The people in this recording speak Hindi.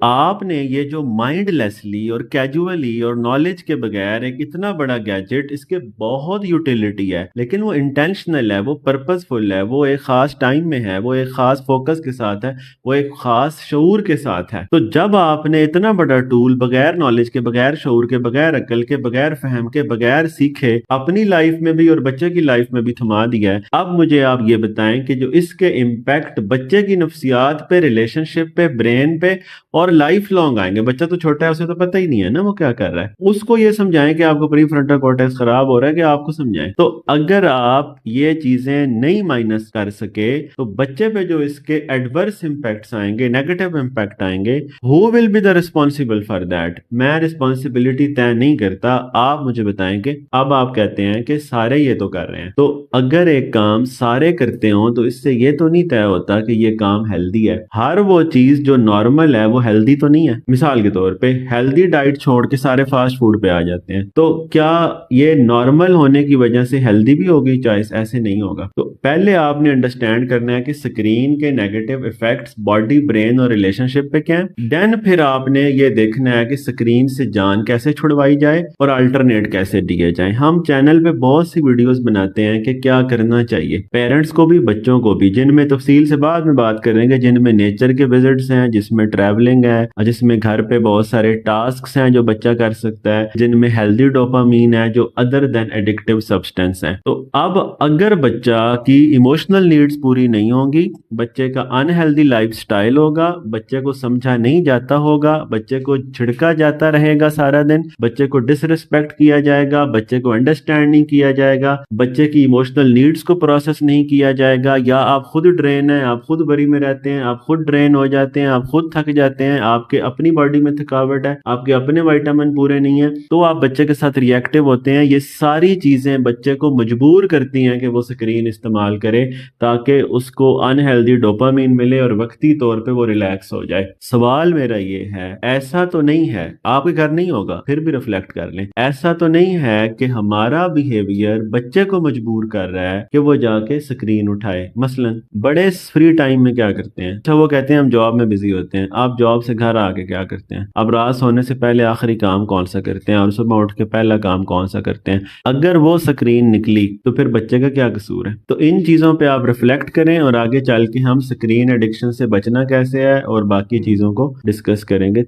आपने ये जो माइंडलेसली और कैजुअली और नॉलेज के बगैर एक इतना बड़ा गैजेट, इसके बहुत यूटिलिटी है लेकिन वो इंटेंशनल है, वो पर्पसफुल है, वो एक खास टाइम में है, वो एक खास फोकस के साथ है, वो एक खास शऊर के साथ है। तो जब आपने इतना बड़ा टूल बगैर नॉलेज के, बगैर शऊर के, बगैर अकल के, बगैर फहम के, बगैर सीखे अपनी लाइफ में भी और बच्चे की लाइफ में भी थमा दिया है, अब मुझे आप ये बताएं कि जो इसके इम्पैक्ट बच्चे की नफ्सियात पे, रिलेशनशिप पे, ब्रेन पे और लाइफ लॉन्ग आएंगे। बच्चा तो छोटा है, उसे तो पता ही नहीं है ना वो क्या कर रहा है। उसको ये समझाएं कि आपको प्री फ्रंटल कॉर्टेक्स खराब हो रहा है, कि आपको समझाएं। तो अगर आप ये चीजें नहीं माइनस कर सके तो बच्चे पे जो इसके एडवर्स इंपैक्ट्स आएंगे, नेगेटिव इंपैक्ट आएंगे, who will be the responsible for that? मैं रिस्पॉन्सिबिलिटी तय नहीं करता, आप मुझे बताएं कि अब आप कहते हैं कि सारे ये तो कर रहे हैं, तो अगर एक काम सारे करते हो तो इससे ये तो नहीं तय होता कि ये काम हेल्दी है। हर वो चीज जो नॉर्मल है वो हेल्दी तो नहीं है। मिसाल के तौर पे हेल्दी डाइट छोड़ के सारे फास्ट फूड पे आ जाते हैं, तो क्या ये नॉर्मल होने की वजह से हेल्दी भी होगी? चॉइस ऐसे नहीं होगा। तो पहले आपने अंडरस्टैंड करना है कि स्क्रीन के नेगेटिव इफेक्ट्स बॉडी, ब्रेन और रिलेशनशिप पे क्या है। देन फिर आपने ये देखना है कि स्क्रीन से जान कैसे छुड़वाई जाए और अल्टरनेट कैसे दिए जाए। हम चैनल पे बहुत सी वीडियोस बनाते हैं कि क्या करना चाहिए पेरेंट्स को भी, बच्चों को भी, जिनमें तफसील से बाद में बात करेंगे, जिनमें नेचर के विजिट्स हैं, जिसमें ट्रैवलिंग है, जिसमें घर पे बहुत सारे टास्क हैं जो बच्चा कर सकता है, जिनमें हेल्दी डोपामीन है जो अदर देन एडिक्टिव सब्सटेंस है। तो अब अगर बच्चा की इमोशनल नीड्स पूरी नहीं होंगी, बच्चे का अनहेल्दी लाइफस्टाइल होगा, बच्चे को समझा नहीं जाता होगा, बच्चे को छिड़का जाता रहेगा सारा दिन, बच्चे को डिसरिस्पेक्ट किया जाएगा, बच्चे को अंडरस्टैंड नहीं किया जाएगा, बच्चे की इमोशनल नीड्स को प्रोसेस नहीं किया जाएगा, या आप खुद ड्रेन है, आप खुद बरी में रहते हैं, आप खुद ड्रेन हो जाते हैं, आप खुद थक जाते हैं, आपके अपनी बॉडी में थकावट है, आपके अपने विटामिन पूरे नहीं है, तो आप बच्चे के साथ रिएक्टिव होते हैं। ये सारी चीजें बच्चे को मजबूर करती हैं कि वो स्क्रीन इस्तेमाल करे ताकि उसको अनहेल्दी डोपामीन मिले और वक्ती तौर पे वो रिलैक्स हो जाए। सवाल मेरा ये है, ऐसा तो नहीं है, आपके घर नहीं होगा फिर भी रिफ्लेक्ट कर लें, ऐसा तो नहीं है कि हमारा बिहेवियर बच्चे को मजबूर कर रहा है कि वो जाके स्क्रीन उठाए? मसलन बड़े फ्री टाइम में क्या करते हैं? अच्छा, वो कहते हैं हम जॉब में बिजी होते हैं। आप जॉब से घर आके क्या करते हैं? अब रात सोने से पहले आखिरी काम कौन सा करते हैं और सुबह उठ के पहला काम कौन सा करते हैं? अगर वो स्क्रीन निकली तो फिर बच्चे का क्या कसूर है? तो इन चीजों पे आप रिफ्लेक्ट करें और आगे चल के हम स्क्रीन एडिक्शन से बचना कैसे है और बाकी चीजों को डिस्कस करेंगे।